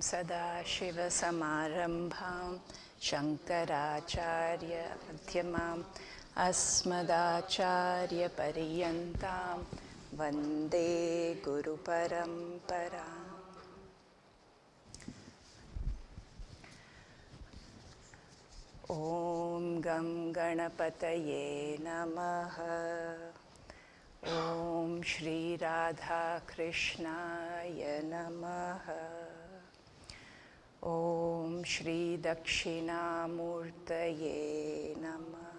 Sadashivasamarambham Shankaracharya Madhyamam Asmadacharya Pariyantam Vande Guru Paramparam. Om Gam Ganapataye Namaha. Om Shri Radha Krishnaya Namaha. Om Shri Dakshinamurtaye Namaha.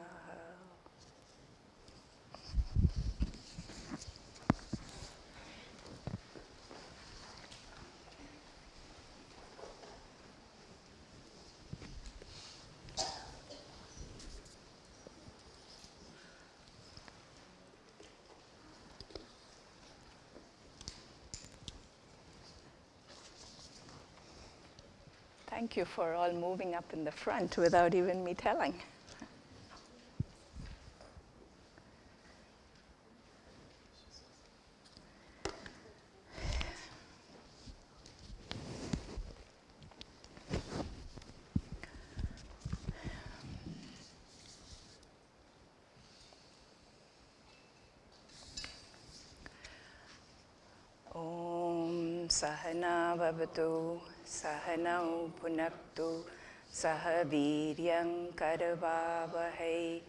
Thank you for all moving up in the front without even me telling. Om Sahana Bhavatu Sahanau Punaktu Sahaviryam Karavavahai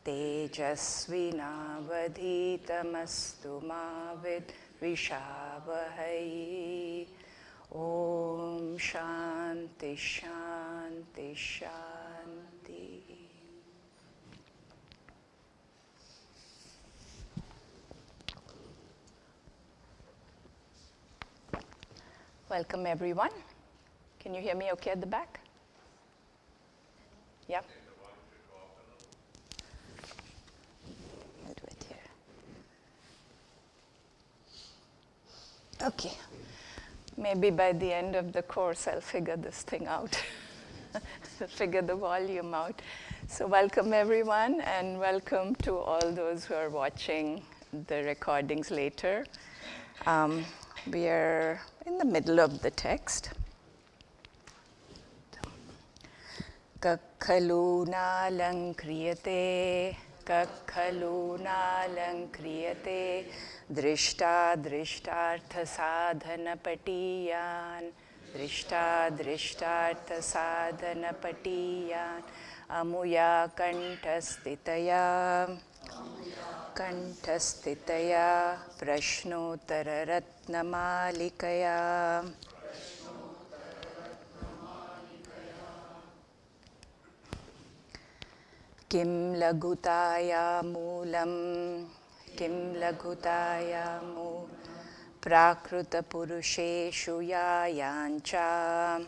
Tejasvinavadhitamastu Mavid Vishavahai. Om Shanti Shanti Shanti. Welcome everyone. Can you hear me okay at the back? Yep. I'll do it here. Okay. Maybe by the end of the course I'll figure this thing out. Figure the volume out. So welcome everyone, and welcome to all those who are watching the recordings later. We are in the middle of the text. Kakhalu nalang kriyate, kakhalu nalang kriyate, drishta drishtartha sadhana patiyan, drishta drishtartha sadhana patiyan, amuya kanthastitaya, kanthastitaya, Prashnottara Ratnamalika. Kim lagutaya moolam, kim lagutaya mu, prakruta purusheshu yayancha,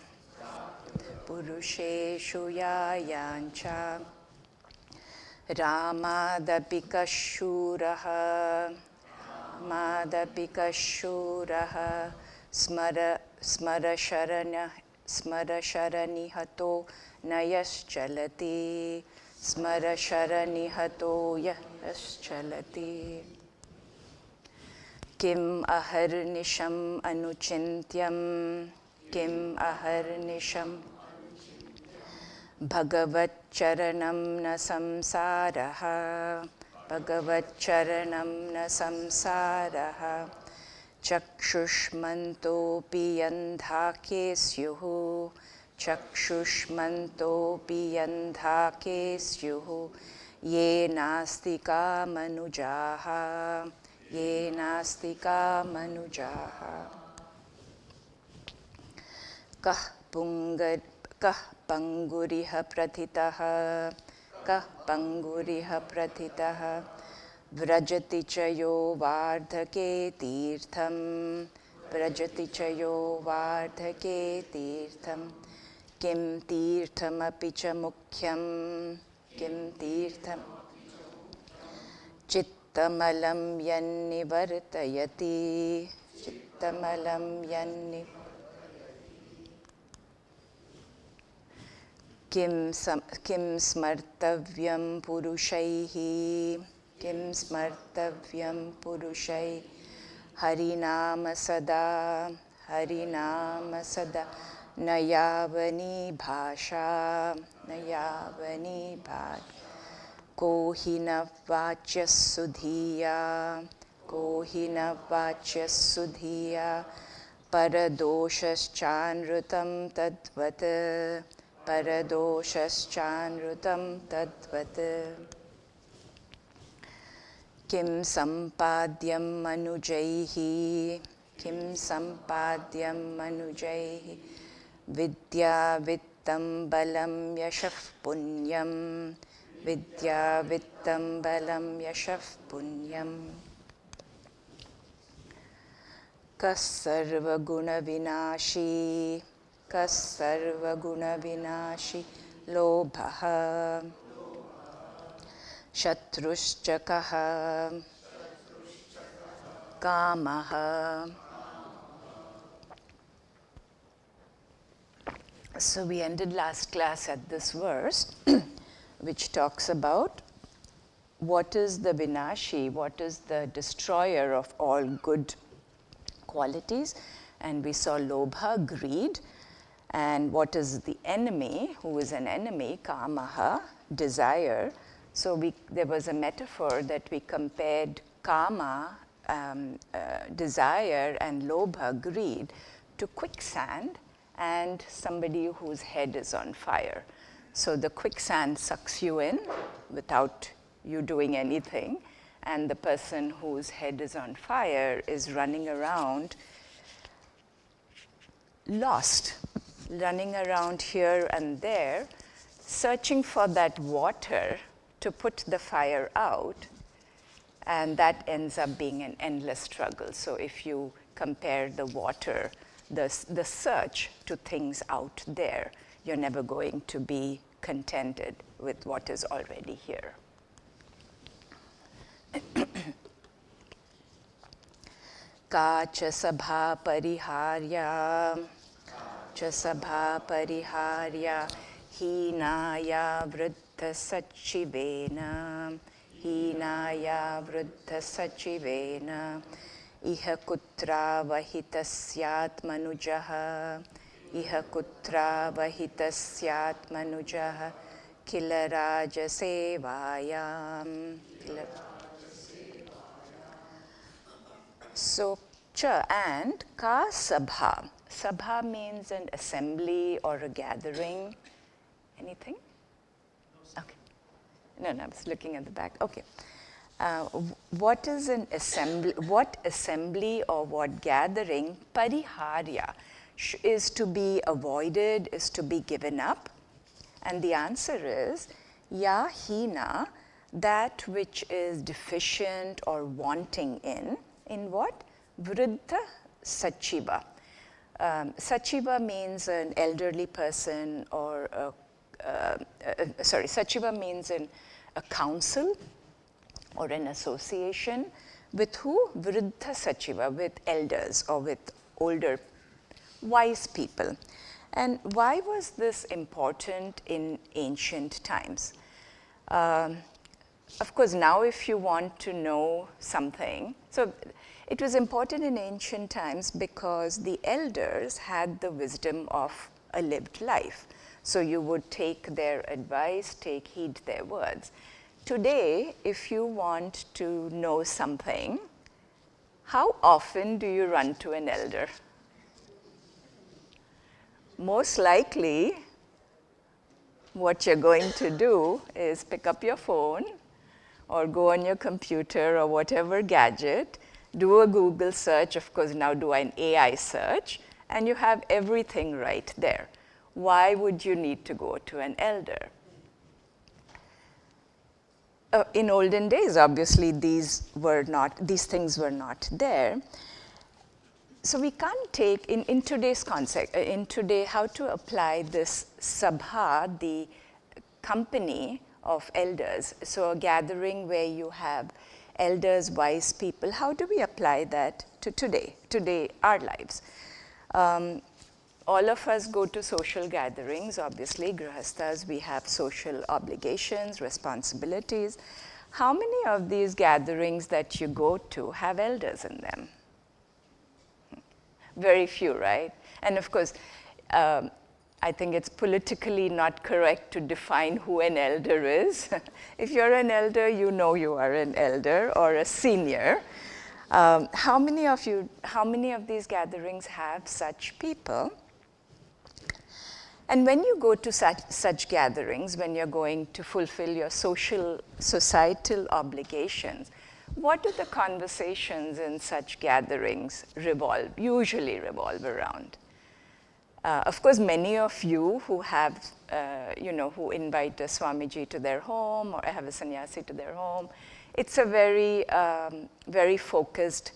purusheshu yayancha, ramadapikashuraha, ramadapikashuraha, smara sharanihato nayaschalati. Smara sharanihato yaschalati. Kim aharnisham anuchintyam, kim aharnisham bhagavat charanam na samsaraha, bhagavat charanam na samsaraha, chakshushmantopi yandhakesyuhu, chakshushmantopi yandhakesyuhu, ye nastika manujaha, ye nastika manujaha. Kah panguriha prathitaha, kah panguriha prathitaha, vrajati chayo vardhake tirtham, vrajati chayo vardhake tirtham. Kim tirtham apicha mukhyam, kim tirtham chittamalam yanni vartayati, chittamalam yanni. Kim smartavyam purushaihi, kim smartavyam purushaihi, harinama sada, harinama sada, Nayavani bhasha, Nayavani bhasha. Kohina vachya sudhiya, Kohina vachya sudhiya, Paradoshas-chanrutam tadvat, Paradoshas-chanrutam tadvat. Kim sampadyam manujaihi, Kim sampadyam manujaihi, Vidya vittam balam yashaf punyam, Vidya vittam balam yashaf punyam. Kasarva guna vinashi, Kasarva guna vinashi, Lobhaha, Shatrushchakaha, Kamaha. So we ended last class at this verse, which talks about what is the vinashi, what is the destroyer of all good qualities. And we saw lobha, greed, and what is the enemy, who is an enemy, kamaha, desire. So there was a metaphor that we compared kama, desire, and lobha, greed, to quicksand and somebody whose head is on fire. So the quicksand sucks you in without you doing anything, and the person whose head is on fire is running around lost, running around here and there, searching for that water to put the fire out, and that ends up being an endless struggle. So if you compare the water, the search to things out there, you're never going to be contented with what is already here. Kacha sabha pariharya, cha sabha pariharya, hinaya vriddha sachivena, hinaya vriddha sachivena, iha kutra vahitasyat manujaha, iha kutra vahitasyat manujaha, kila raja sevayam. So, cha and ka sabha. Sabha means an assembly or a gathering. Anything? Okay. No, I was looking at the back. Okay. What is an assembly? What assembly or what gathering? Pariharya is to be avoided, is to be given up. And the answer is ya hina, that which is deficient or wanting in what? Vriddha sachiva. Sachiva means an elderly person, or sachiva means a council or an association with who? Vriddha sachiva, with elders or with older, wise people. And why was this important in ancient times? Of course, now if you want to know something, so it was important in ancient times because the elders had the wisdom of a lived life. So you would take their advice, take heed their words. Today, if you want to know something, how often do you run to an elder? Most likely, what you're going to do is pick up your phone or go on your computer or whatever gadget, do a Google search, of course now do an AI search, and you have everything right there. Why would you need to go to an elder? In olden days, obviously, these things were not there. So we can't take, in today's concept, how to apply this sabha, the company of elders, so a gathering where you have elders, wise people, how do we apply that to today, our lives? All of us go to social gatherings, obviously, grihasthas, we have social obligations, responsibilities. How many of these gatherings that you go to have elders in them? Very few, right? And of course, I think it's politically not correct to define who an elder is. If you're an elder, you know you are an elder or a senior. How many of these gatherings have such people? And when you go to such gatherings, when you're going to fulfill your societal obligations, what do the conversations in such gatherings usually revolve around? Of course, many of you who have, who invite a Swamiji to their home or have a sannyasi to their home, it's a very, very focused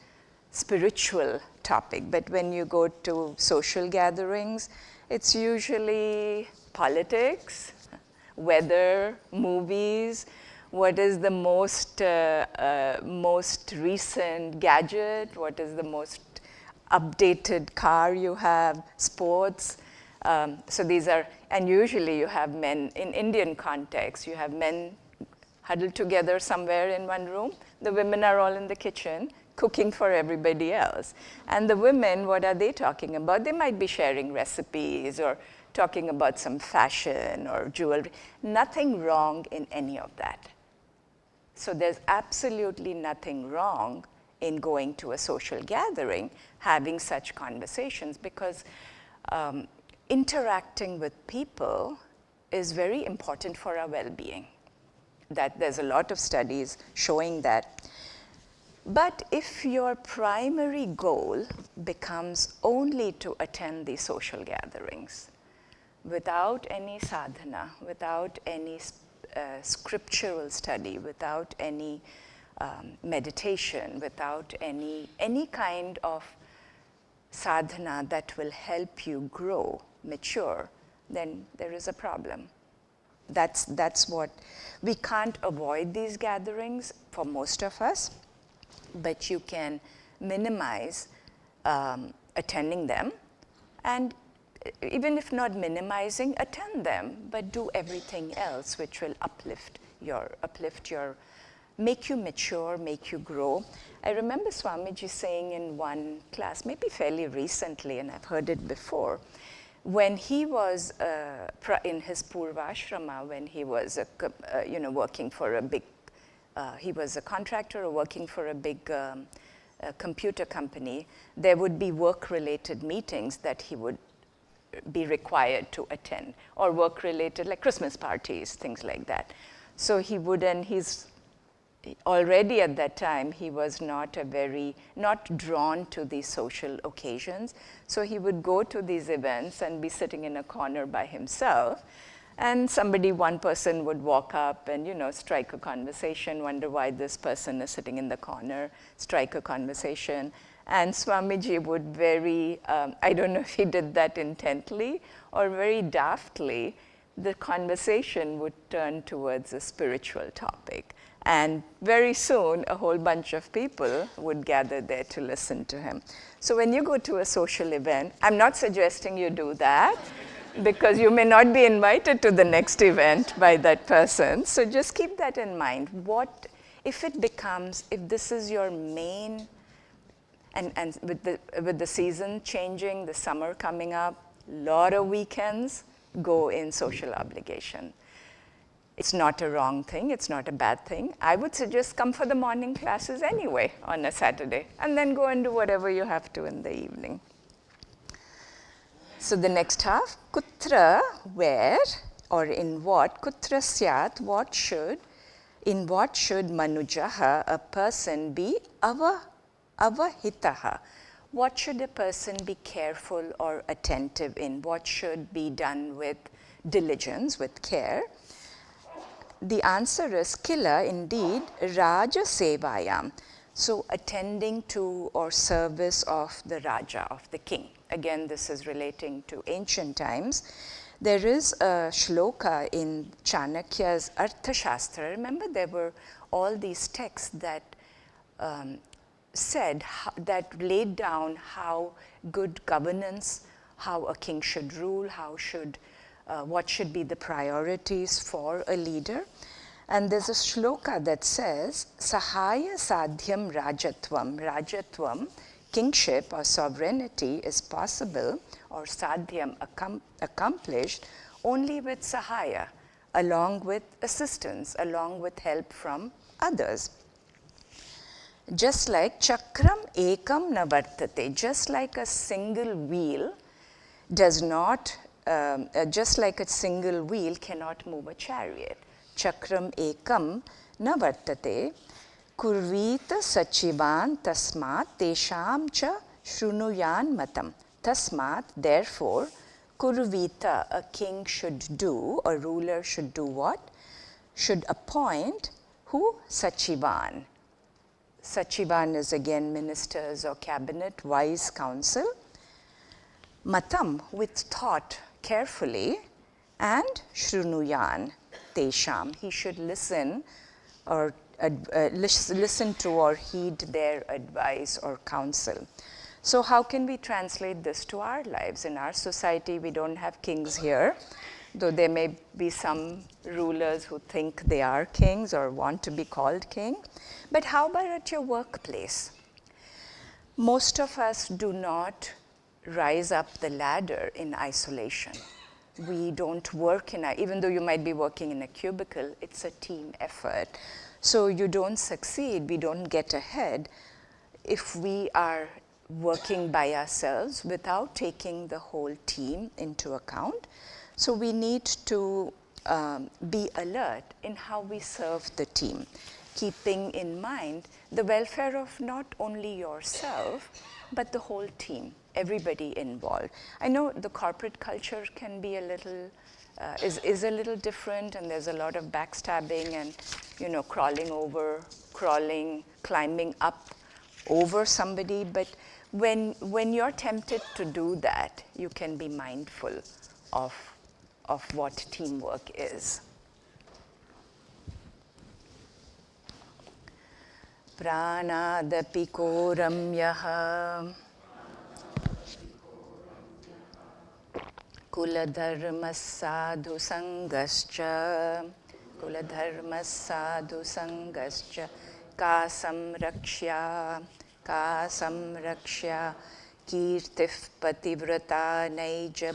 spiritual topic. But when you go to social gatherings, it's usually politics, weather, movies, what is the most recent gadget, what is the most updated car you have, sports. So these are, and usually you have men, in Indian context, you have men huddled together somewhere in one room. The women are all in the kitchen cooking for everybody else. And the women, what are they talking about? They might be sharing recipes or talking about some fashion or jewelry. Nothing wrong in any of that. So there's absolutely nothing wrong in going to a social gathering, having such conversations, because interacting with people is very important for our well-being. That there's a lot of studies showing that. But if your primary goal becomes only to attend these social gatherings, without any sadhana, without any scriptural study, without any meditation, without any kind of sadhana that will help you grow, mature, then there is a problem. That's what, we can't avoid these gatherings for most of us, but you can minimize attending them, and even if not minimizing, attend them, but do everything else which will uplift your, make you mature, make you grow. I remember Swamiji saying in one class, maybe fairly recently, and I've heard it before, when he was in his Purvashrama, when he was working for a big, he was a contractor or working for a big computer company, there would be work-related meetings that he would be required to attend, or work-related, like Christmas parties, things like that. So he would, and he's already at that time, he was not drawn to these social occasions. So he would go to these events and be sitting in a corner by himself. And one person would walk up and, strike a conversation, wonder why this person is sitting in the corner, strike a conversation. And Swamiji would I don't know if he did that intently or very daftly, the conversation would turn towards a spiritual topic. And very soon, a whole bunch of people would gather there to listen to him. So when you go to a social event, I'm not suggesting you do that, because you may not be invited to the next event by that person. So just keep that in mind. If this is your main, and with the season changing, the summer coming up, a lot of weekends go in social obligation. It's not a wrong thing, it's not a bad thing. I would suggest come for the morning classes anyway on a Saturday, and then go and do whatever you have to in the evening. So the next half, kutra, where, or in what, kutra syat, in what should manujaha, a person, be avahitaha. What should a person be careful or attentive in? What should be done with diligence, with care? The answer is kila, indeed, raja sevayam. So attending to or service of the Raja, of the king. Again, this is relating to ancient times. There is a shloka in Chanakya's Arthashastra. Remember, there were all these texts that that laid down how good governance, how a king should rule, what should be the priorities for a leader. And there's a shloka that says, Sahaya sadhyam rajatvam. Rajatvam kingship or sovereignty is possible or sadhyam accomplished only with sahaya, along with assistance, along with help from others. Just like chakram ekam na vartate, just like a single wheel does not, just like a single wheel cannot move a chariot. Chakram ekam na vartate, kurvita sachivan tasmat tesham cha shrunuyan matam. Tasmat, therefore, kurvita, a king should do, a ruler should do what? Should appoint who? Sachivan. Sachivan is again ministers or cabinet, wise council. Matam, with thought carefully, and shrunuyan, tesham, he should listen or listen to or heed their advice or counsel. So how can we translate this to our lives? In our society, we don't have kings here, though there may be some rulers who think they are kings or want to be called king. But how about at your workplace? Most of us do not rise up the ladder in isolation. We don't work even though you might be working in a cubicle, it's a team effort. So you don't succeed, we don't get ahead if we are working by ourselves without taking the whole team into account. So we need to be alert in how we serve the team, keeping in mind the welfare of not only yourself, but the whole team, everybody involved. I know the corporate culture can be a little, is a little different, and there's a lot of backstabbing and, climbing up over somebody, but when you're tempted to do that, you can be mindful of what teamwork is. Pranadapi koramyaha kuladharma sadhu sangascha kasamrakshya kirtif pativrata naija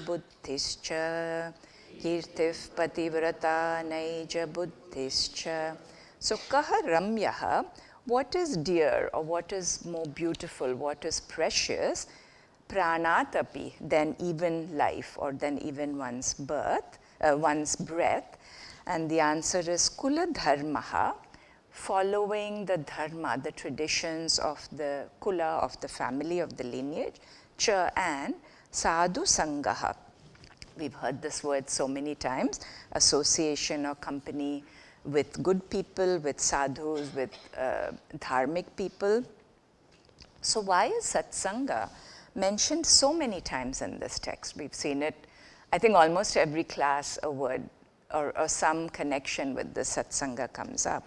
buddhischa. So kaha ramyaha, what is dear or what is more beautiful, what is precious, pranatapi, than even life or than even one's breath. And the answer is kula dharmaha, following the dharma, the traditions of the kula, of the family, of the lineage, cha, and sadhu sangaha. We've heard this word so many times, association or company with good people, with sadhus, with dharmic people. So why is satsanga mentioned so many times in this text? We've seen it, I think almost every class, a word or some connection with the satsanga comes up.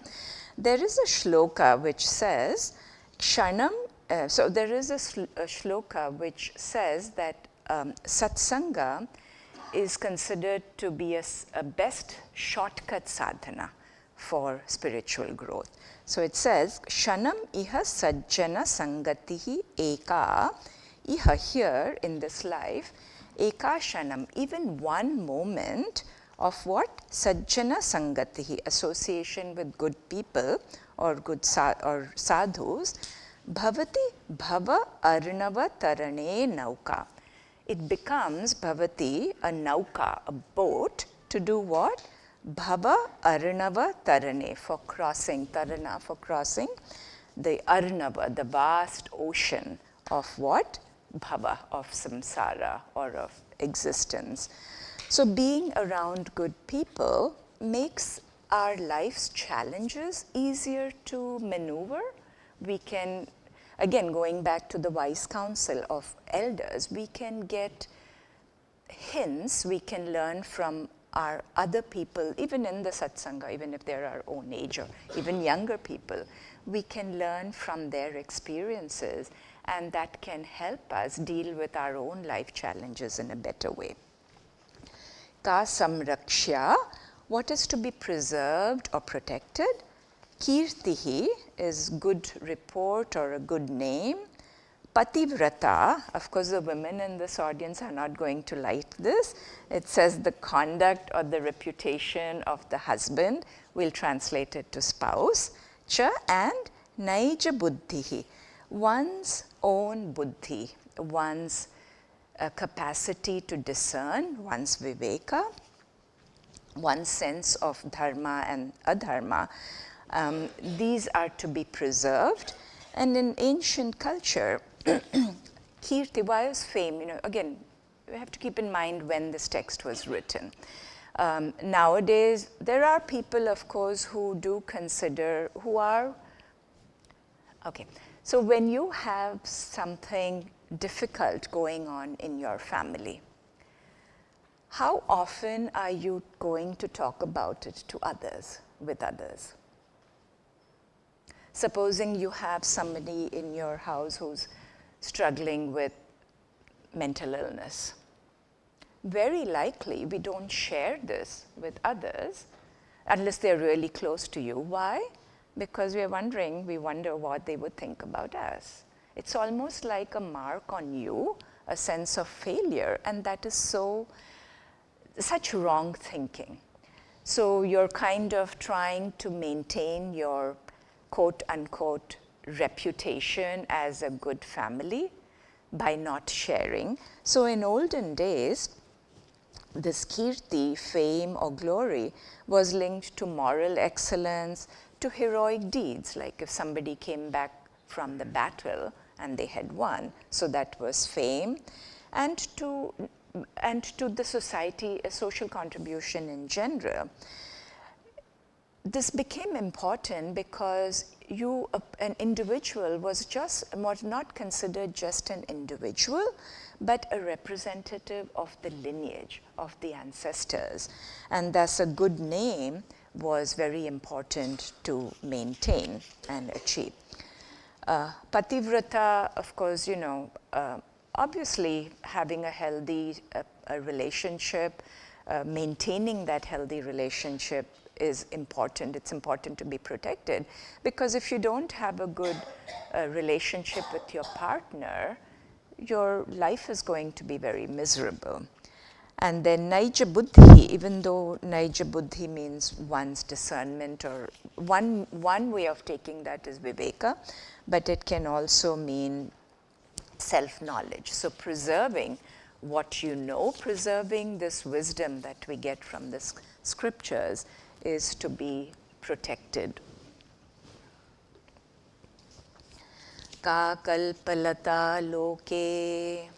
There is a shloka which says, Kshanam, so there is a shloka which says that satsanga is considered to be a best shortcut sadhana for spiritual growth. So it says, Kshanam iha sajjana sangatihi eka, iha, here in this life, eka shanam, even one moment of what? Sajjana sangatihi, association with good people or good or sadhus, bhavati bhava arnava tarane nauka. It becomes bhavati, a nauka, a boat, to do what? Bhava arnava tarane, for crossing, tarana, for crossing the arnava, the vast ocean of what? Bhava, of samsara or of existence. So being around good people makes our life's challenges easier to maneuver. We can, again, going back to the wise counsel of elders, we can get hints, we can learn from our other people, even in the satsanga, even if they're our own age or even younger people, we can learn from their experiences, and that can help us deal with our own life challenges in a better way. Ka samrakshya, what is to be preserved or protected? Kirtihi is good report or a good name. Pativrata, of course the women in this audience are not going to like this. It says the conduct or the reputation of the husband. We'll translate it to spouse. Cha and naija buddhihi, one's own buddhi, one's capacity to discern, one's viveka, one's sense of dharma and adharma. These are to be preserved. And in ancient culture, Kirti, why is fame? Again, we have to keep in mind when this text was written. Nowadays, there are people, of course, who do consider, who are, okay. So when you have something difficult going on in your family, how often are you going to talk about it to others, with others? Supposing you have somebody in your house who's struggling with mental illness. Very likely we don't share this with others unless they're really close to you. Why? Because we wonder what they would think about us. It's almost like a mark on you, a sense of failure, and that is such wrong thinking. So you're kind of trying to maintain your quote unquote reputation as a good family by not sharing. So in olden days, this kirti, fame or glory, was linked to moral excellence, to heroic deeds, like if somebody came back from the battle and they had won, so that was fame, and to the society, a social contribution in general. This became important because an individual was not considered just an individual, but a representative of the lineage of the ancestors. And thus a good name was very important to maintain and achieve. Pativrata, of course, obviously having a healthy relationship, maintaining that healthy relationship is important. It's important to be protected, because if you don't have a good relationship with your partner, your life is going to be very miserable. And then naija buddhi, even though naija buddhi means one's discernment, or one way of taking that is viveka, but it can also mean self-knowledge. So preserving what you know, preserving this wisdom that we get from the scriptures is to be protected. Ka kalpalata loke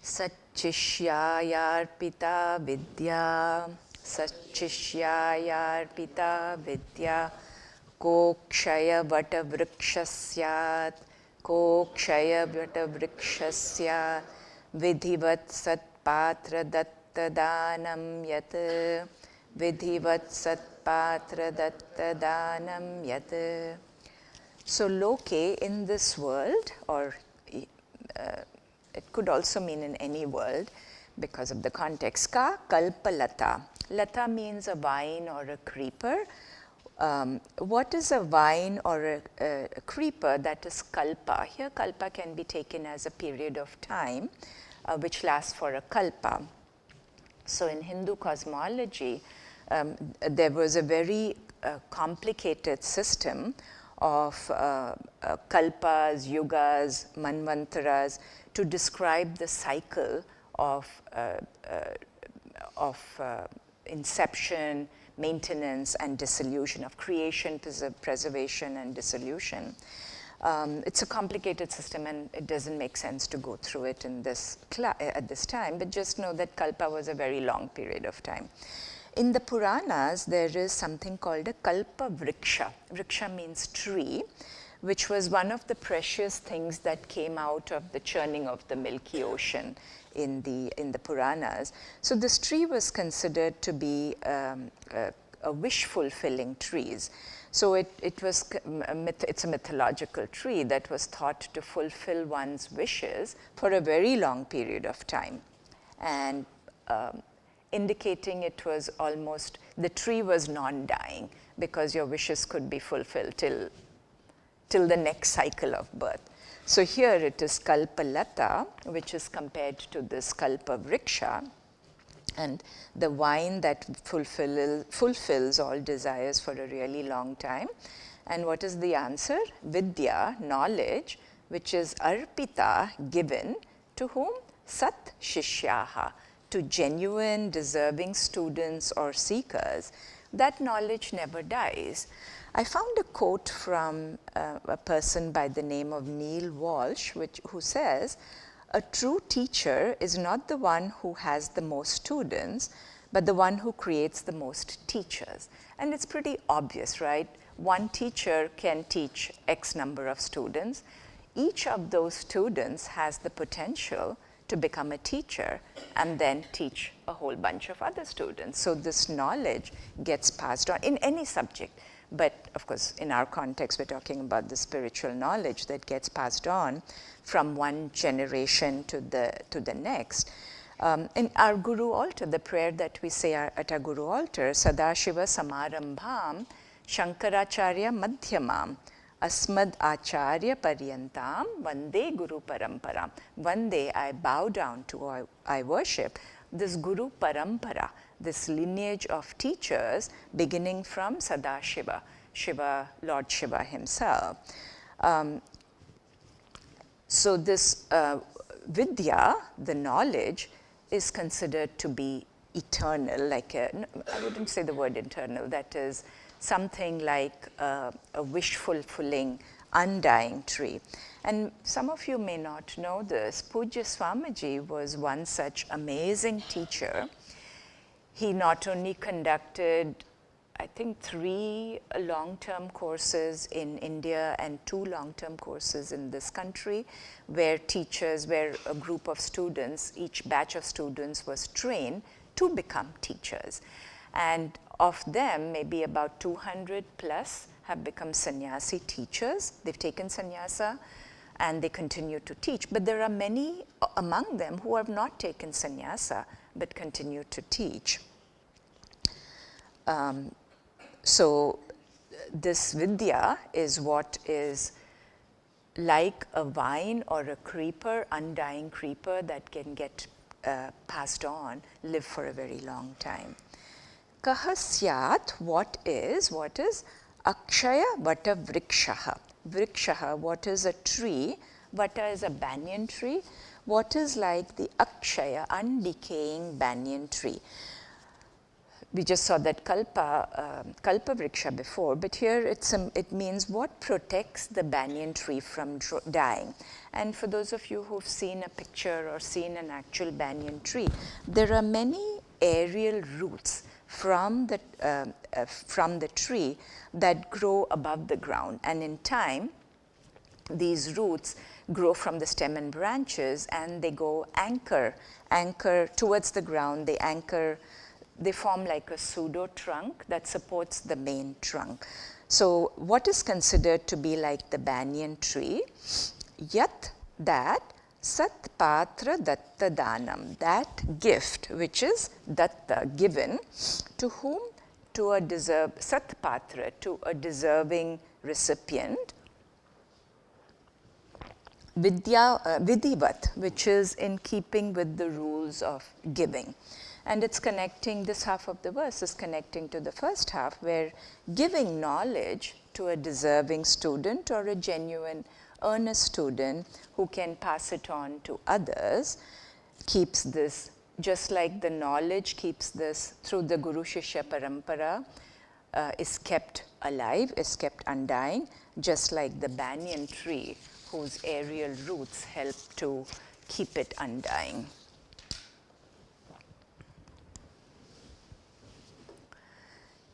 Satchishyayarpita vidya, Satchishyayarpita vidya, Kokshaya vata vrikṣasyat, Kokshaya vata vrikṣasyat, Vidhivat satpatra dattadanam yat, Vidhivat satpatra dattadanam yat. So loke, in this world, or it could also mean in any world because of the context. Ka kalpalata. Lata means a vine or a creeper. What is a vine or a creeper? That is kalpa. Here kalpa can be taken as a period of time which lasts for a kalpa. So in Hindu cosmology, there was a very complicated system of kalpas, yugas, manvantaras, to describe the cycle of inception, maintenance, and dissolution, of creation, preservation, and dissolution. It's a complicated system, and it doesn't make sense to go through it in at this time, but just know that kalpa was a very long period of time. In the Puranas, there is something called a kalpa vriksha. Vriksha means tree, which was one of the precious things that came out of the churning of the Milky Ocean in the Puranas. So this tree was considered to be a wish-fulfilling trees. So it's a mythological tree that was thought to fulfill one's wishes for a very long period of time, and indicating it was almost, the tree was non-dying because your wishes could be fulfilled till till the next cycle of birth. So here it is Kalpalata, which is compared to this Kalpavriksha, and the vine that fulfills all desires for a really long time. And what is the answer? Vidya, knowledge, which is arpita, given, to whom? Sat shishyaha, to genuine, deserving students or seekers. That knowledge never dies. I found a quote from a person by the name of Neil Walsh, who says, "A true teacher is not the one who has the most students, but the one who creates the most teachers." And it's pretty obvious, right? One teacher can teach X number of students. Each of those students has the potential to become a teacher and then teach a whole bunch of other students. So this knowledge gets passed on in any subject. But of course, in our context, we're talking about the spiritual knowledge that gets passed on from one generation to the next. In our Guru altar, the prayer that we say at our Guru altar, Sadashiva Samarambham Shankaracharya Madhyamam Asmad Acharya Paryantam Vande Guru Paramparam. One day I bow down to, I worship this Guru Parampara, this lineage of teachers beginning from Sadashiva, Shiva, Lord Shiva himself. So this Vidya, the knowledge, is considered to be eternal, like I wouldn't say the word eternal, that is something like a wish-fulfilling, undying tree. And some of you may not know this, Pujya Swamiji was one such amazing teacher. He not only conducted, I think, 3 long-term courses in India and 2 long-term courses in this country, where a group of students, each batch of students was trained to become teachers. And of them, maybe about 200 plus have become sannyasi teachers. They've taken sannyasa and they continue to teach. But there are many among them who have not taken sannyasa but continue to teach. So this Vidya is what is like a vine or a creeper, undying creeper that can get passed on, live for a very long time. Kahasyat, what is Akshaya Vata Vrikshaha. Vrikshaha, what is a tree? Vata is a banyan tree. What is like the Akshaya, undecaying banyan tree? We just saw that Kalpa Vriksha before, but here it means what protects the banyan tree from dying. And for those of you who've seen a picture or seen an actual banyan tree, there are many aerial roots from the tree that grow above the ground. And in time, these roots grow from the stem and branches, and they go anchor towards the ground. They form like a pseudo trunk that supports the main trunk. So what is considered to be like the banyan tree? Yat, that, Sat Patra Datta Danam, that gift which is Datta, given, to whom? To a Sat Patra, to a deserving recipient. Vidhivat, which is in keeping with the rules of giving. And it's connecting, this half of the verse is connecting to the first half, where giving knowledge to a deserving student or a genuine, earnest student who can pass it on to others keeps this, just like the knowledge keeps this through the Guru Shishya Parampara, is kept alive, is kept undying, just like the banyan tree whose aerial roots help to keep it undying.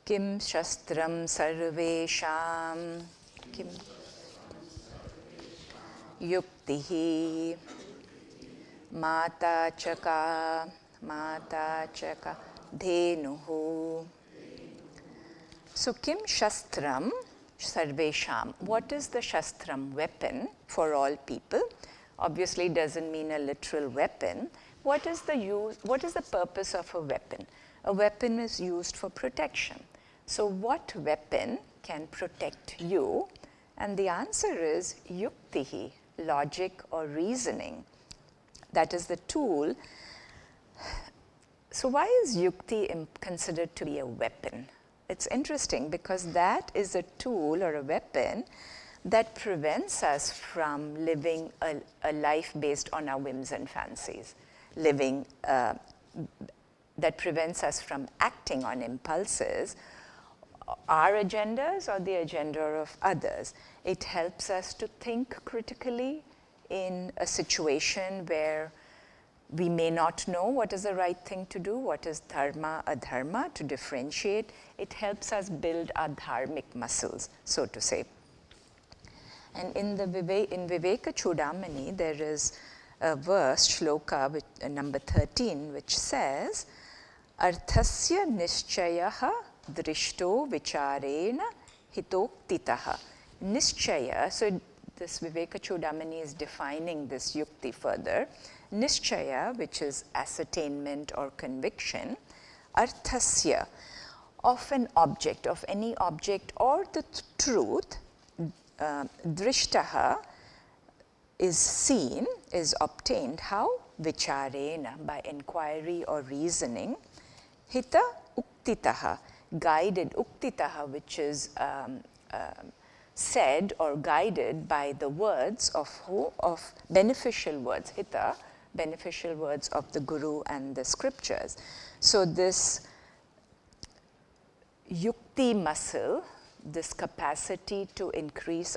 Kim Shastram Sarvesham Kim Yuktihi Mata Chaka Dhenuhu. So Kim Shastram Sarvesham. What is the Shastram? Weapon for all people. Obviously doesn't mean a literal weapon. What is the purpose of a weapon? A weapon is used for protection. So what weapon can protect you? And the answer is yuktihi, logic or reasoning. That is the tool. So why is yukti considered to be a weapon? It's interesting because that is a tool or a weapon that prevents us from living a life based on our whims and fancies, that prevents us from acting on impulses, our agendas or the agenda of others. It helps us to think critically in a situation where we may not know what is the right thing to do, what is dharma, adharma, to differentiate. It helps us build our dharmic muscles, so to say. And in Viveka Chudamani, there is a verse, shloka, number 13, which says, Arthasya nishchayaha drishto vicharena hitoktitaha. Nishchaya, so this Viveka Chudamani is defining this yukti further. Nishchaya, which is ascertainment or conviction, arthasya, of an object, of any object or the truth, drishtaha, is seen, is obtained. How? Vicharena, by inquiry or reasoning. Hita uktitaha, guided, uktitaha, which is said or guided by the words of who? Of beneficial words, hita, beneficial words of the Guru and the scriptures. So this yukti muscle, this capacity to increase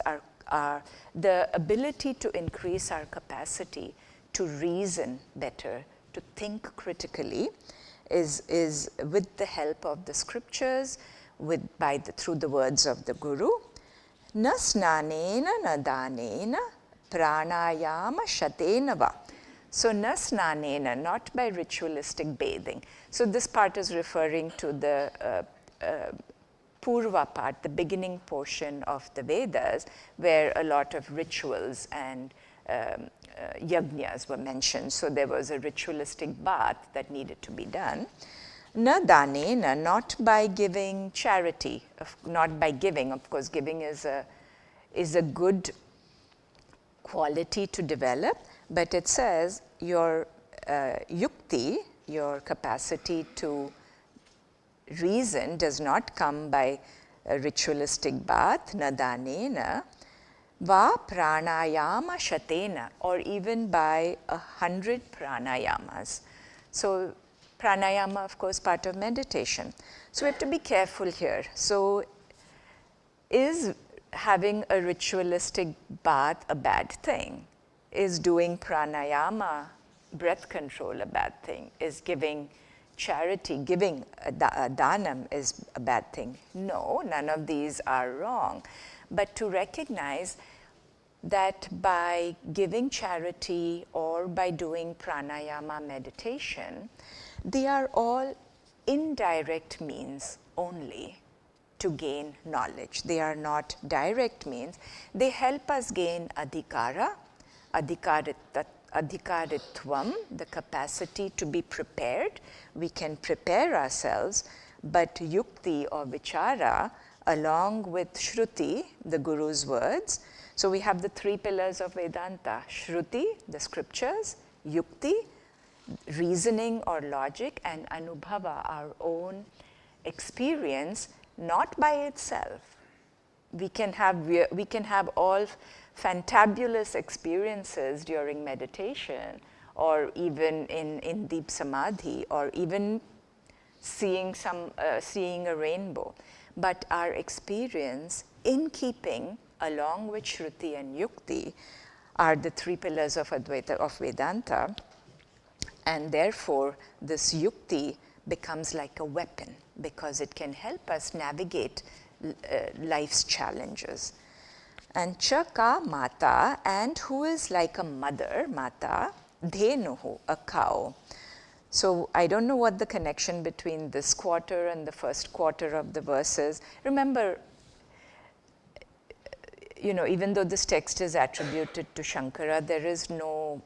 the ability to increase our capacity to reason better, to think critically, is with the help of the scriptures, through the words of the Guru. Na snanena na danena pranayama shatena va. So na snanena, not by ritualistic bathing. So this part is referring to the Purva part, the beginning portion of the Vedas, where a lot of rituals and yajnas were mentioned. So there was a ritualistic bath that needed to be done. Na danena, not by giving charity, not by giving. Of course, giving is a good quality to develop, but it says your yukti, your capacity to reason, does not come by a ritualistic bath, na danena, va pranayama shatena, or even by 100 pranayamas. So pranayama, of course, part of meditation. So we have to be careful here. So is having a ritualistic bath a bad thing? Is doing pranayama, breath control, a bad thing? Is giving charity, giving a danam is a bad thing? No, none of these are wrong. But to recognize that by giving charity or by doing pranayama meditation, they are all indirect means only to gain knowledge. They are not direct means. They help us gain adhikara, adhikaritvam, the capacity to be prepared. We can prepare ourselves, but yukti or vichara, along with shruti, the Guru's words. So we have the three pillars of Vedanta: shruti, the scriptures; yukti, reasoning or logic; and anubhava, our own experience, not by itself. We can have all fantabulous experiences during meditation, or even in deep samadhi, or even seeing a rainbow. But our experience, in keeping along with shruti and yukti, are the three pillars of Advaita, of Vedanta, and therefore this yukti becomes like a weapon because it can help us navigate life's challenges. And chaka mata, and who is like a mother, mata, dhenuhu, a cow. So I don't know what the connection between this quarter and the first quarter of the verses. Remember, even though this text is attributed to Shankara, there is no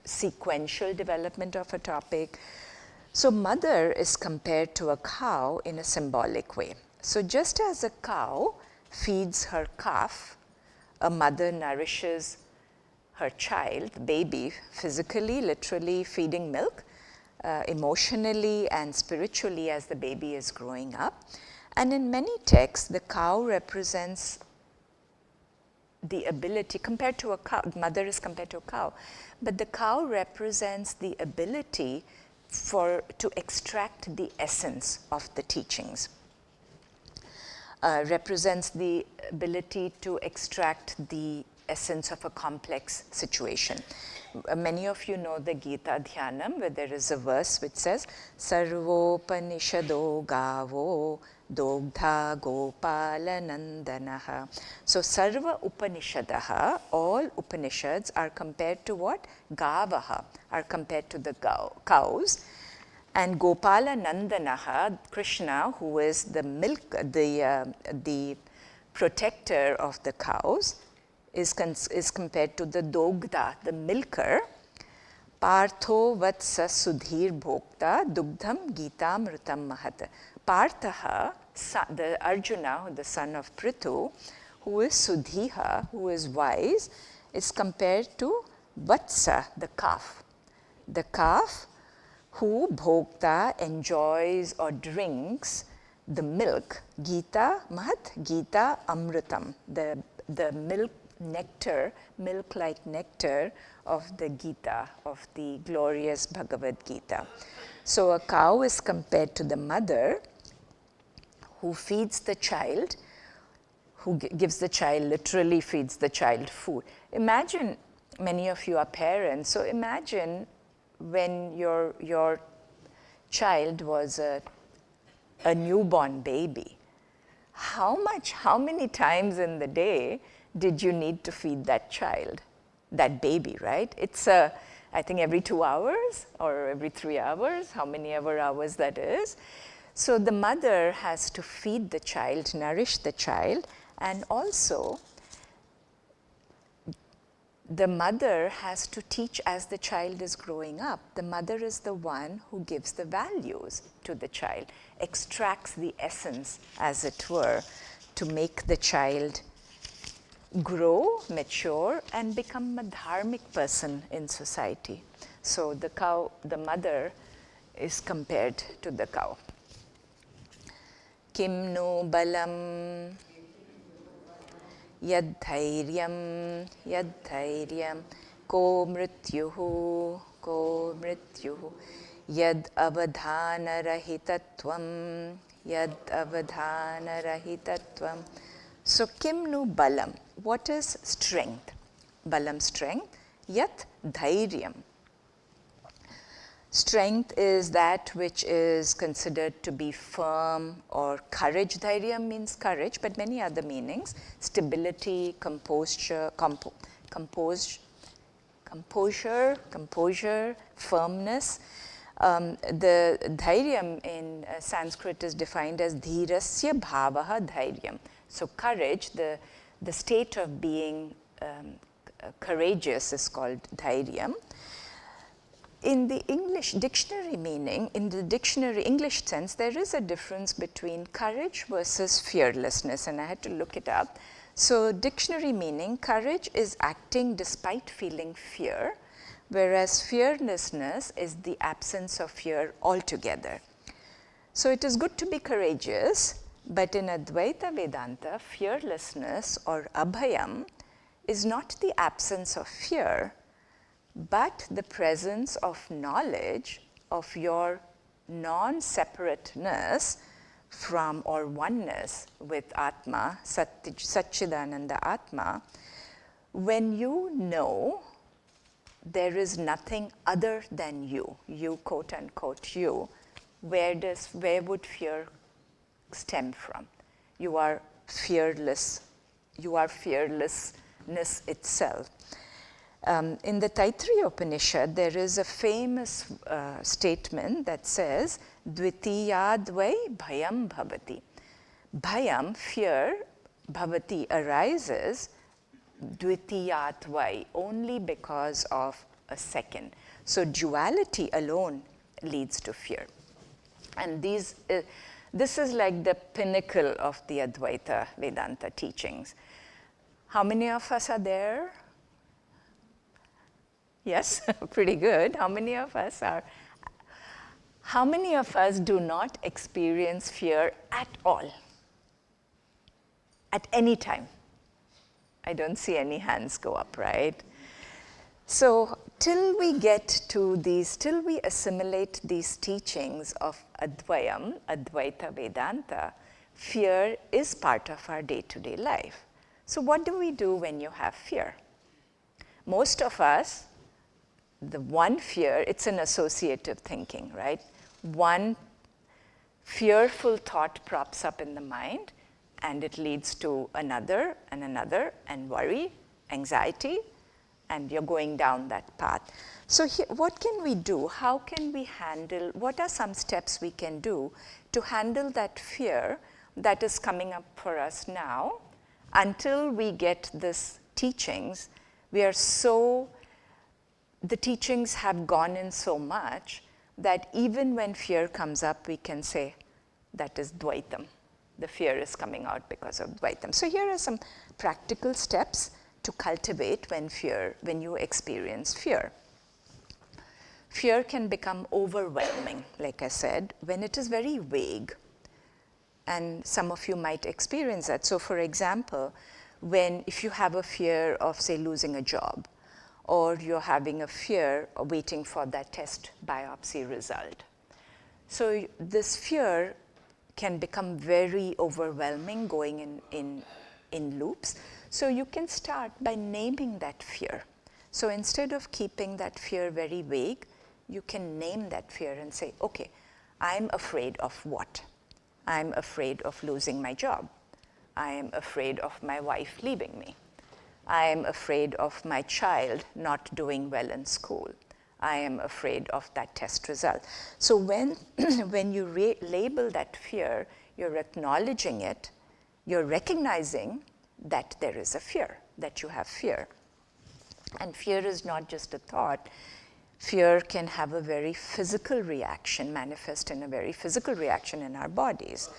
sequential development of a topic. So mother is compared to a cow in a symbolic way. So just as a cow feeds her calf, a mother nourishes her child, the baby, physically, literally feeding milk, emotionally and spiritually as the baby is growing up. And in many texts, the cow represents the ability, compared to a cow, mother is compared to a cow, but the cow represents the ability to extract the essence of the teachings. Represents the ability to extract the essence of a complex situation. Many of you know the Gita Dhyanam, where there is a verse which says, Sarvopanishado gavo dogdha gopala nandanaha. So Sarva Upanishadaha, all Upanishads are compared to what? Gavaha, are compared to the cows. And Gopala Nandanaha, Krishna, who is the milk, the protector of the cows, is compared to the Dogda, the milker. Partho Vatsa Sudhir Bhokta Dugdham Gitamritam Mahat. Parthaha, the Arjuna, the son of Prithu, who is Sudhiha, who is wise, is compared to Vatsa, the calf. The calf who bhokta enjoys or drinks the milk, Gita Mahat, Gita Amritam, the milk nectar, milk-like nectar of the Gita, of the glorious Bhagavad Gita. So a cow is compared to the mother who feeds the child, who gives the child, literally feeds the child food. Imagine, many of you are parents, so imagine when your child was a newborn baby. How many times in the day did you need to feed that child, that baby, right? It's I think every 2 hours or every 3 hours, how many ever hours that is. So the mother has to feed the child, nourish the child, and also the mother has to teach as the child is growing up. The mother is the one who gives the values to the child, extracts the essence, as it were, to make the child grow, mature, and become a dharmic person in society. So the cow, the mother, is compared to the cow. Kim no balam yadhairyam ko mrityuhu yad avadhanarahitatvam So kim nu balam, what is strength? Balam, strength. Yat dhairyam. Strength is that which is considered to be firm, or courage. Dhairyam means courage, but many other meanings. Stability, composure, firmness. The dhairyam in Sanskrit is defined as dhirasya bhavaha dhairyam. So courage, the state of being courageous is called dhairyam. In the English dictionary meaning, in the dictionary English sense, there is a difference between courage versus fearlessness, and I had to look it up. So dictionary meaning, courage is acting despite feeling fear, whereas fearlessness is the absence of fear altogether. So it is good to be courageous, but in Advaita Vedanta, fearlessness or abhayam is not the absence of fear, but the presence of knowledge of your non-separateness from or oneness with Atma, Satchidananda Atma, when you know there is nothing other than you, quote unquote you, where would fear stem from? You are fearless. You are fearlessness itself. In the Taittiriya Upanishad, there is a famous statement that says, Dvitiyadvai bhayam bhavati. Bhayam, fear, bhavati, arises, dvitiyadvai, only because of a second. So duality alone leads to fear. And This is like the pinnacle of the Advaita Vedanta teachings. How many of us are there? Yes, pretty good. How many of us are? How many of us do not experience fear at all? At any time? I don't see any hands go up, right? So till we get to these, till we assimilate these teachings of Advayam, Advaita Vedanta, fear is part of our day-to-day life. So what do we do when you have fear? Most of us, the one fear, it's an associative thinking, right? One fearful thought props up in the mind, and it leads to another, and worry, anxiety, and you're going down that path. So here, what can we do? How can we handle, what are some steps we can do to handle that fear that is coming up for us now? Until we get this teachings, we are so, the teachings have gone in so much that even when fear comes up, we can say, that is Dvaitam. The fear is coming out because of Dvaitam. So here are some practical steps to cultivate when you experience fear. Fear can become overwhelming, like I said, when it is very vague. And some of you might experience that. So for example, if you have a fear of, say, losing a job, or you're having a fear of waiting for that test biopsy result. So this fear can become very overwhelming, going in loops. So you can start by naming that fear. So instead of keeping that fear very vague, you can name that fear and say, okay, I'm afraid of what? I'm afraid of losing my job. I am afraid of my wife leaving me. I am afraid of my child not doing well in school. I am afraid of that test result. So when you label that fear, you're acknowledging it, you're recognizing that there is a fear, that you have fear. And fear is not just a thought. Fear can have a very physical reaction, manifest in a very physical reaction in our bodies.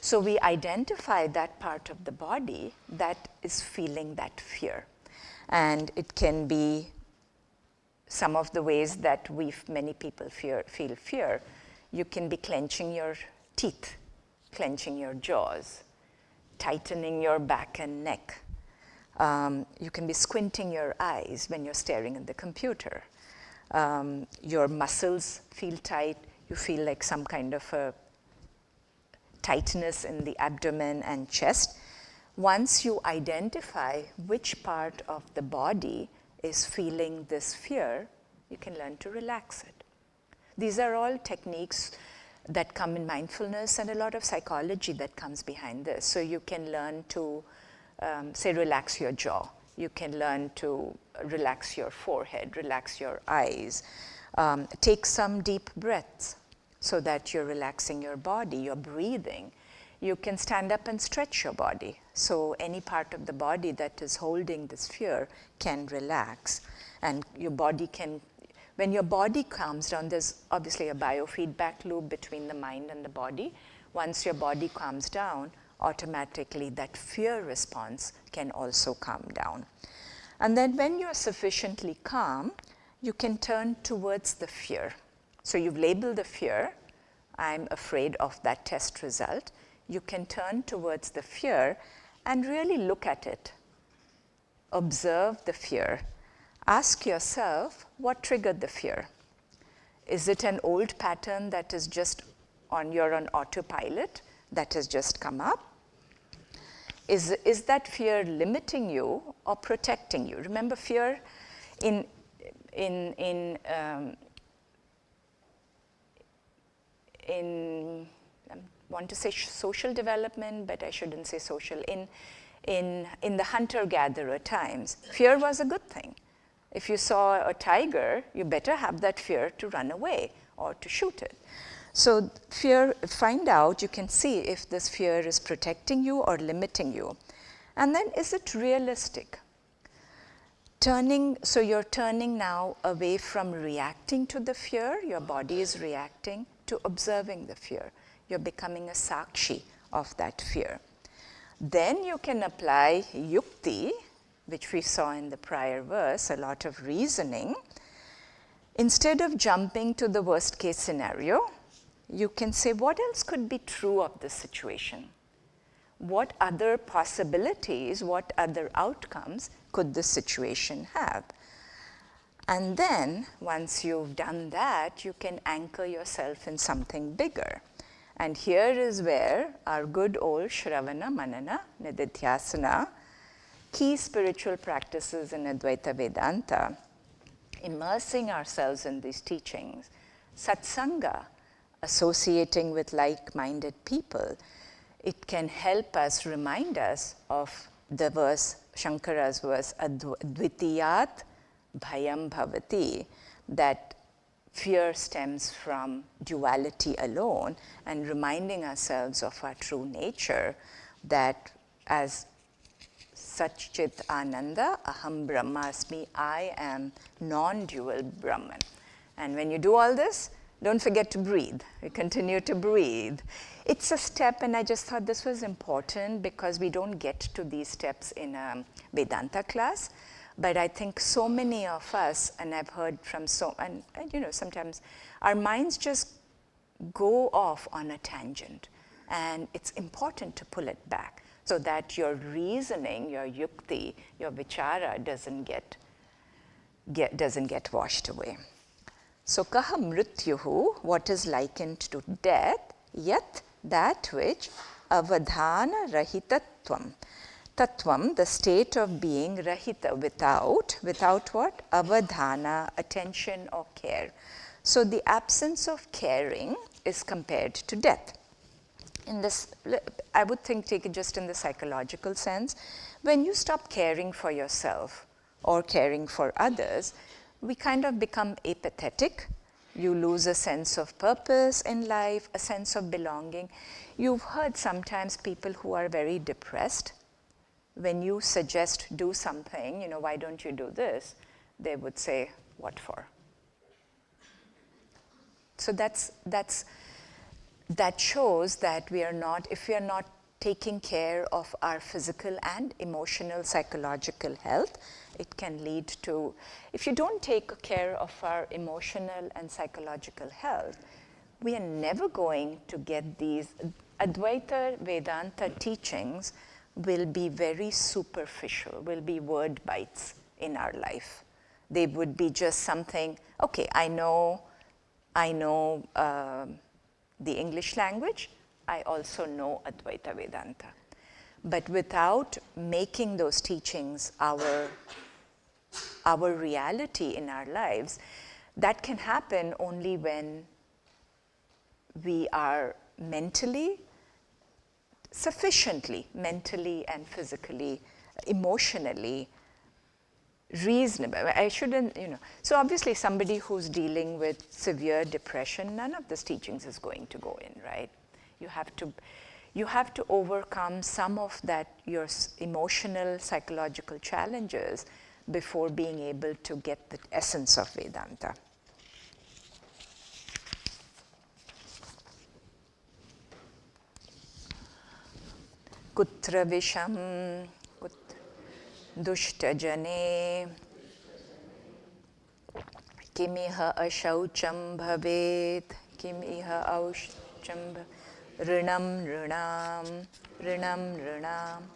So we identify that part of the body that is feeling that fear. And it can be some of the ways that many people feel fear. You can be clenching your teeth, clenching your jaws, tightening your back and neck. You can be squinting your eyes when you're staring at the computer. Your muscles feel tight. You feel like some kind of a tightness in the abdomen and chest. Once you identify which part of the body is feeling this fear, you can learn to relax it. These are all techniques that come in mindfulness and a lot of psychology that comes behind this. So you can learn to, say, relax your jaw. You can learn to relax your forehead, relax your eyes. Take some deep breaths so that you're relaxing your body, you're breathing. You can stand up and stretch your body. So any part of the body that is holding this fear can relax. And your body can, when your body calms down, there's obviously a biofeedback loop between the mind and the body. Once your body calms down, automatically that fear response can also calm down. And then when you're sufficiently calm, you can turn towards the fear. So you've labeled the fear, I'm afraid of that test result. You can turn towards the fear and really look at it. Observe the fear. Ask yourself, what triggered the fear? Is it an old pattern that is just you're on autopilot that has just come up? Is that fear limiting you or protecting you? Remember, fear in I want to say social development, but I shouldn't say social. In the hunter-gatherer times, fear was a good thing. If you saw a tiger, you better have that fear to run away or to shoot it. So fear, find out, you can see if this fear is protecting you or limiting you. And then, is it realistic? So you're turning now away from reacting to the fear, your body is reacting, to observing the fear. You're becoming a sakshi of that fear. Then you can apply yukti, which we saw in the prior verse, a lot of reasoning. Instead of jumping to the worst case scenario, you can say, what else could be true of this situation? What other possibilities, what other outcomes could this situation have? And then, once you've done that, you can anchor yourself in something bigger. And here is where our good old Shravana, Manana, Nididhyasana, key spiritual practices in Advaita Vedanta, immersing ourselves in these teachings, satsanga, associating with like-minded people, it can help us, remind us of the verse, Shankara's verse, Advitiyat bhayam bhavati, that fear stems from duality alone, and reminding ourselves of our true nature, that as Satchit Ananda, Aham Brahmasmi, I am non-dual Brahman. And when you do all this, don't forget to breathe. We continue to breathe. It's a step, and I just thought this was important because we don't get to these steps in a Vedanta class. But I think so many of us, and I've heard from and sometimes our minds just go off on a tangent. And it's important to pull it back so that your reasoning, your yukti, your vichara doesn't get washed away. So kaha mrityuhu, what is likened to death, yat, that which, avadhana rahitatvam. Tattvam, the state of being, rahita, without what? Avadhana, attention or care. So the absence of caring is compared to death. In this, I would think, take it just in the psychological sense, when you stop caring for yourself or caring for others, we kind of become apathetic. You lose a sense of purpose in life, a sense of belonging. You've heard sometimes people who are very depressed, when you suggest do something, why don't you do this? They would say, what for? So that shows that if we are not taking care of our physical and emotional, psychological health, it can lead to, if you don't take care of our emotional and psychological health, we are never going to get these Advaita Vedanta teachings will be very superficial, will be word bites in our life. They would be just something, okay, I know the English language, I also know Advaita Vedanta. But without making those teachings our reality in our lives, that can happen only when we are sufficiently mentally and physically, emotionally reasonable. I shouldn't, So obviously somebody who's dealing with severe depression, none of these teachings is going to go in, right? You have to overcome some of that, your emotional, psychological challenges before being able to get the essence of Vedanta. Kutra visham dushtajane kimiha ashaucham bhavet kimiha aushcham rinam.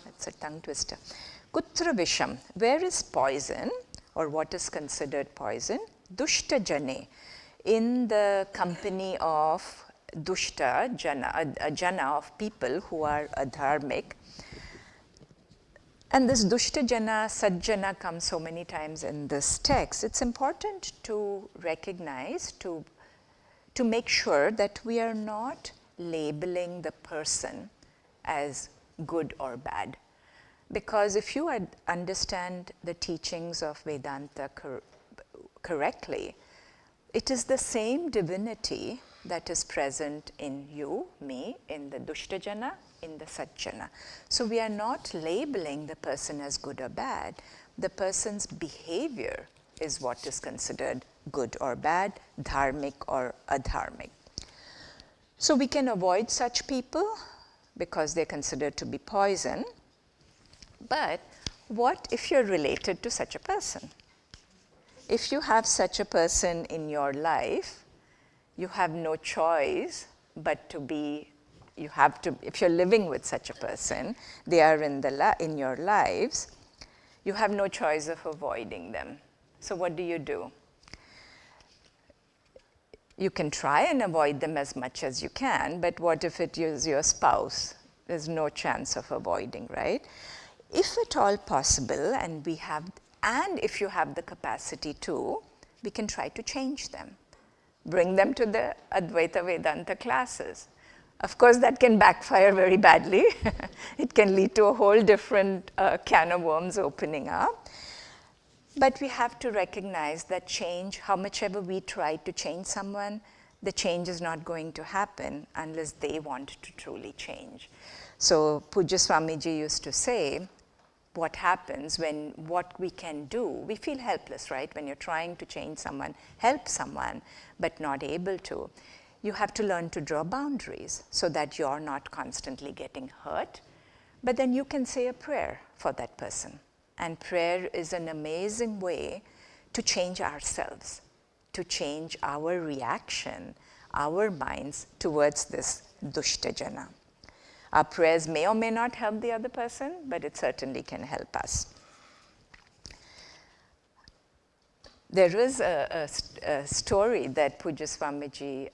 That's a tongue twister. Kutra visham, where is poison, or what is considered poison? Dushtajane, in the company of dushta jana, a jana of people who are adharmic. And this dushta jana, sajjana comes so many times in this text. It's important to recognize, to make sure that we are not labeling the person as good or bad. Because if you understand the teachings of Vedanta correctly, it is the same divinity that is present in you, me, in the dushtajana, in the satjana. So we are not labeling the person as good or bad. The person's behavior is what is considered good or bad, dharmic or adharmic. So we can avoid such people because they're considered to be poison. But what if you're related to such a person? If you have such a person in your life, you have no choice but to be, you have to, if you're living with such a person, they are in your lives, you have no choice of avoiding them. So what do? You can try and avoid them as much as you can, but what if it is your spouse? There's no chance of avoiding, right? If at all possible, and if you have the capacity to, we can try to change them. Bring them to the Advaita Vedanta classes. Of course, that can backfire very badly. It can lead to a whole different can of worms opening up. But we have to recognize that change, how much ever we try to change someone, the change is not going to happen unless they want to truly change. So Pujya Swamiji used to say, what happens when what we can do, we feel helpless, right? When you're trying to change someone, help someone, but not able to. You have to learn to draw boundaries so that you're not constantly getting hurt. But then you can say a prayer for that person. And prayer is an amazing way to change ourselves, to change our reaction, our minds towards this dushta jana. Our prayers may or may not help the other person, but it certainly can help us. There is a story that Pujya Swamiji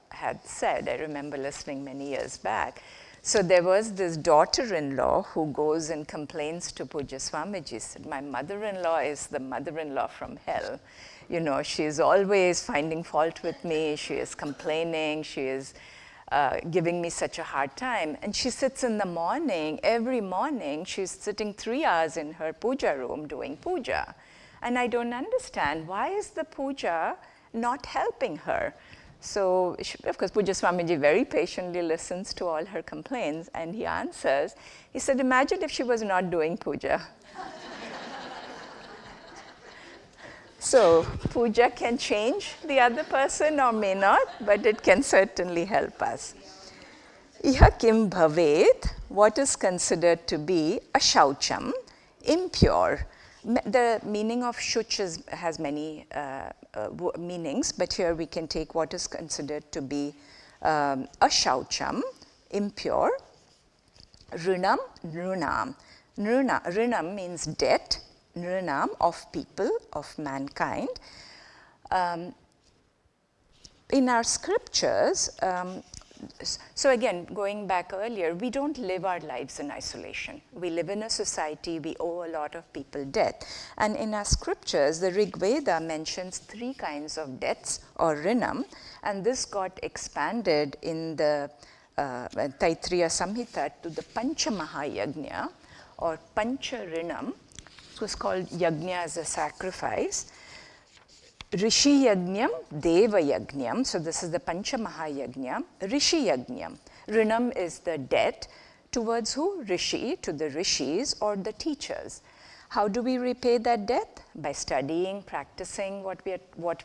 had said. I remember listening many years back. So there was this daughter-in-law who goes and complains to Pujya Swamiji. Said, my mother-in-law is the mother-in-law from hell. You know, she is always finding fault with me. She is complaining. She is giving me such a hard time. And she sits in the morning, every morning, she's sitting 3 hours in her puja room doing puja. And I don't understand, why is the puja not helping her? So, of course, Pujya Swamiji very patiently listens to all her complaints, and he answers. He said, imagine if she was not doing puja. So, puja can change the other person or may not, but it can certainly help us. Iha kim bhavet, what is considered to be a shaucham, impure. The meaning of shuch has many meanings, but here we can take what is considered to be a shaucham, impure. Rinam, nrunam. Rinam means debt, nrunam of people, of mankind. In our scriptures, so again, going back earlier, we don't live our lives in isolation. We live in a society, we owe a lot of people debt. And in our scriptures, the Rig Veda mentions 3 kinds of debts, or rinam, and this got expanded in the Taittiriya Samhita to the Pancha Mahayagnya, or Pancha Rinam. It was called yagnya as a sacrifice. Rishi Yagnyam, Deva Yagnyam, so this is the Pancha Mahayagnya. Rishi Yagnyam, Rinam is the debt towards who? Rishi, to the rishis or the teachers. How do we repay that debt? By studying, practicing what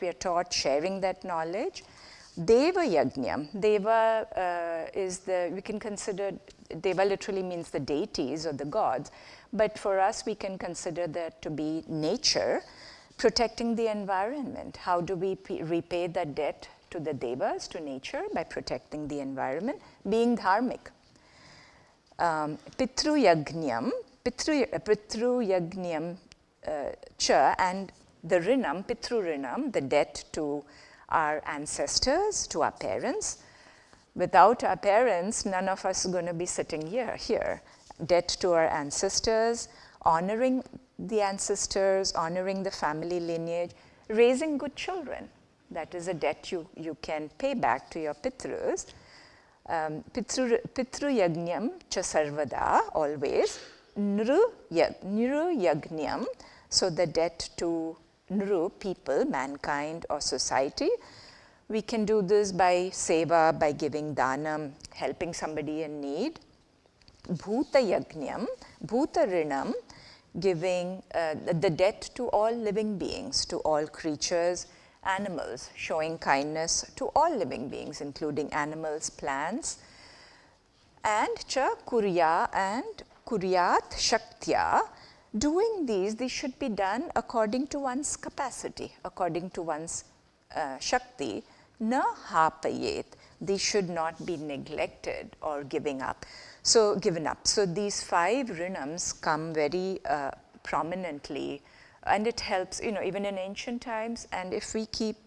we are taught, sharing that knowledge. Deva Yagnyam, Deva is we can consider, Deva literally means the deities or the gods, but for us we can consider that to be nature. Protecting the environment. How do we repay that debt to the devas, to nature? By protecting the environment, being dharmic. Pitru Yagnyam cha, and the rinam, Pitru Rinam, the debt to our ancestors, to our parents. Without our parents, none of us are going to be sitting here. Debt to our ancestors, honoring the ancestors, honoring the family lineage, raising good children. That is a debt you can pay back to your pitrus. Pitru yagnyam cha sarvada, always. Nru yagnyam, so the debt to nru, people, mankind or society. We can do this by seva, by giving dhanam, helping somebody in need. Bhuta yagnyam, bhuta rinam, giving the debt to all living beings, to all creatures, animals, showing kindness to all living beings, including animals, plants, and cha kurya and kuryat shaktya. Doing these should be done according to one's capacity, according to one's shakti. Na hapayet. These should not be neglected or given up. So these 5 rinams come very prominently, and it helps, even in ancient times. And if we keep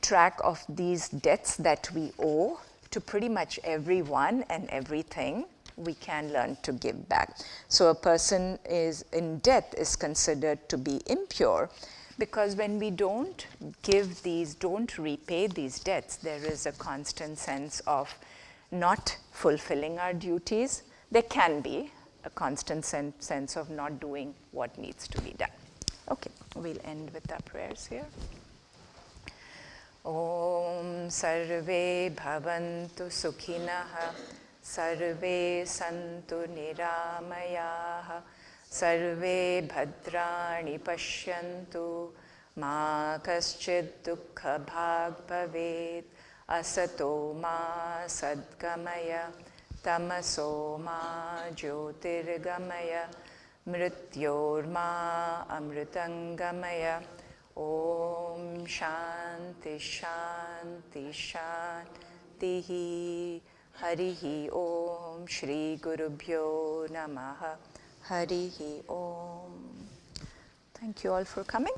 track of these debts that we owe to pretty much everyone and everything, we can learn to give back. So a person is in debt is considered to be impure, because when we don't repay these debts, there is a constant sense of not fulfilling our duties. There can be a constant sense of not doing what needs to be done. Okay, we'll end with our prayers here. Om sarve bhavantu sukhinah, sarve santu niramayaha, sarve bhadrani pashyantu, ma kaschid dukkha bhag bhavet, asato ma sadgamaya, tamaso ma jyotirgamaya, mrityor ma amritangamaya. Om Shanti Shanti Shanti Harihi Om Shri Gurubhyo Namaha Harihi Om. Thank you all for coming.